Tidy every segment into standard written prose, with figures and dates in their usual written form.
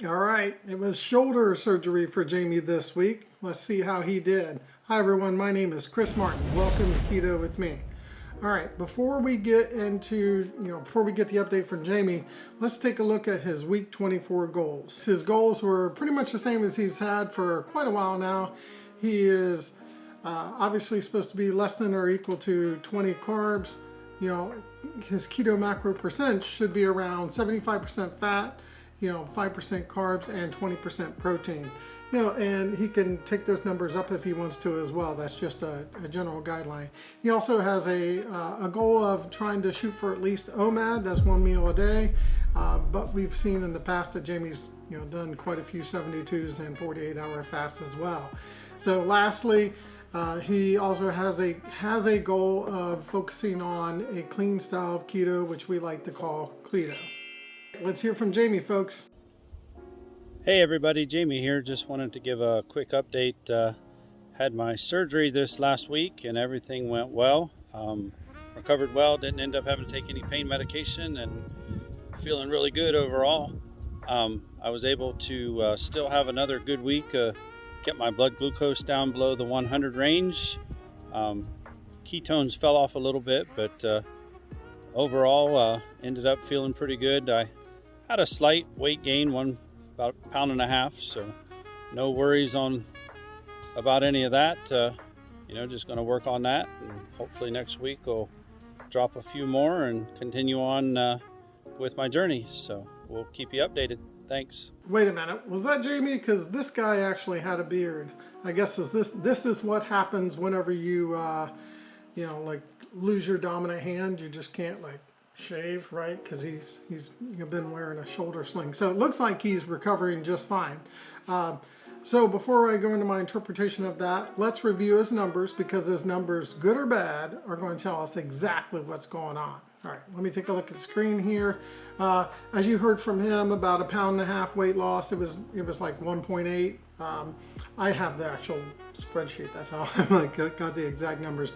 All right, it was shoulder surgery for Jamie this week. Let's see how he did. Hi everyone, my name is Chris Martin. Welcome to Keto with me. All right, before we get into, before we get the update from Jamie, let's take a look at his week 24 goals. His goals were pretty much the same as he's had for quite a while now. He is obviously supposed to be less than or equal to 20 carbs. His keto macro percent should be around 75% fat, 5% carbs and 20% protein. And he can take those numbers up if he wants to as well. That's just a general guideline. He also has a goal of trying to shoot for at least OMAD, that's 1 meal a day. But we've seen in the past that Jamie's done quite a few 72s and 48-hour fasts as well. So lastly, he also has a goal of focusing on a clean style of keto, which we like to call keto. Let's hear from Jamie, folks. Hey everybody, Jamie here. Just wanted to give a quick update. Had my surgery this last week and everything went well. Recovered well, didn't end up having to take any pain medication and feeling really good overall. I was able to still have another good week, get my blood glucose down below the 100 range. Ketones fell off a little bit, but overall ended up feeling pretty good. I had a slight weight gain, about 1.5 pounds, so no worries about any of that. Just going to work on that, and hopefully next week I'll drop a few more and continue on with my journey. So we'll keep you updated. Thanks. Wait a minute, was that Jamie? Because this guy actually had a beard. I guess this is what happens whenever you like lose your dominant hand. You just can't shave, right? Because he's been wearing a shoulder sling. So it looks like he's recovering just fine. So before I go into my interpretation of that, let's review his numbers, because his numbers, good or bad, are going to tell us exactly what's going on. All right, let me take a look at the screen here. As you heard from him, about 1.5 pounds weight loss. It was like 1.8. I have the actual spreadsheet. That's how I got the exact numbers.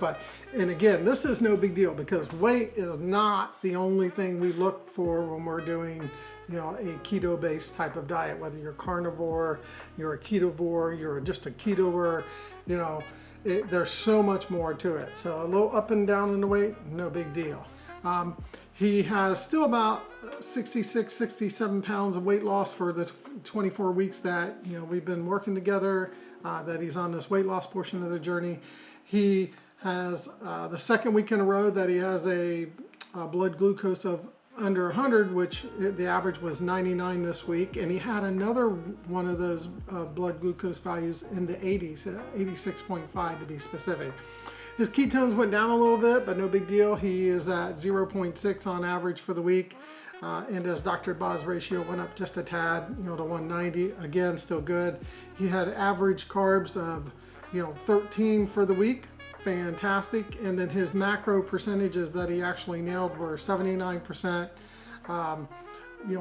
And again, this is no big deal, because weight is not the only thing we look for when we're doing a keto-based type of diet. Whether you're carnivore, you're a ketovore, you're just a ketoer, there's so much more to it. So a little up and down in the weight, no big deal. He has still about 66, 67 pounds of weight loss for the 24 weeks that we've been working together, that he's on this weight loss portion of the journey. He has the second week in a row that he has a blood glucose of under 100, which the average was 99 this week, and he had another one of those blood glucose values in the 80s, 86.5 to be specific. His ketones went down a little bit, but no big deal. He is at 0.6 on average for the week. And his Dr. Boz ratio went up just a tad, to 190. Again, still good. He had average carbs of, 13 for the week. Fantastic. And then his macro percentages that he actually nailed were 79%,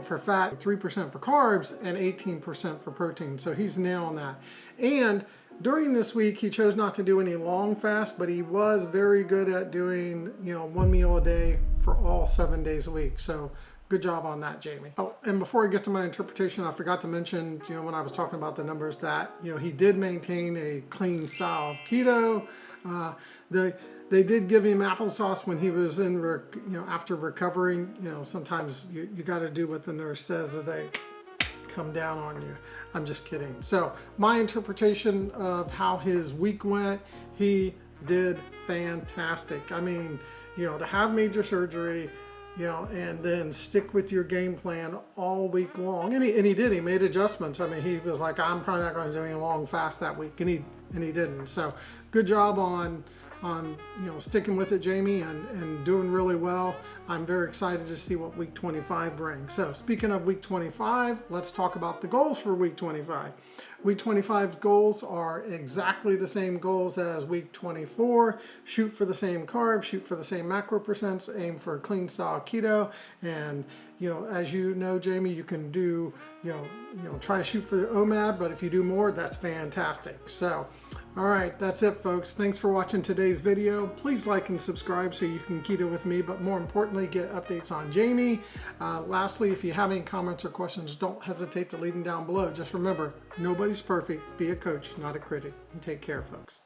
for fat, 3% for carbs, and 18% for protein. So he's nailing that. And during this week, he chose not to do any long fast, but he was very good at doing, 1 meal a day for all 7 days a week. So good job on that, Jamie. Oh, and before I get to my interpretation, I forgot to mention, when I was talking about the numbers, that, he did maintain a clean style of keto. They did give him applesauce when he was in, after recovering. Sometimes you got to do what the nurse says, that they come down on you. I'm just kidding. So my interpretation of how his week went, he did fantastic. I mean, to have major surgery, and then stick with your game plan all week long. And he did. He made adjustments. I mean, he was like, I'm probably not going to do any long fast that week, and he didn't. So good job on sticking with it, Jamie, and doing really well. I'm very excited to see what week 25 brings. So speaking of week 25, let's talk about the goals for week 25. Week 25 goals are exactly the same goals as week 24. Shoot for the same carbs, shoot for the same macro percents, aim for a clean style keto. And as you know, Jamie, you can do, try to shoot for the OMAD, but if you do more, that's fantastic. So All right, that's it, folks. Thanks for watching today's video. Please like and subscribe so you can keto with me, but more importantly, get updates on Jamie. Lastly, if you have any comments or questions, don't hesitate to leave them down below. Just remember, nobody's perfect. Be a coach, not a critic. And take care, folks.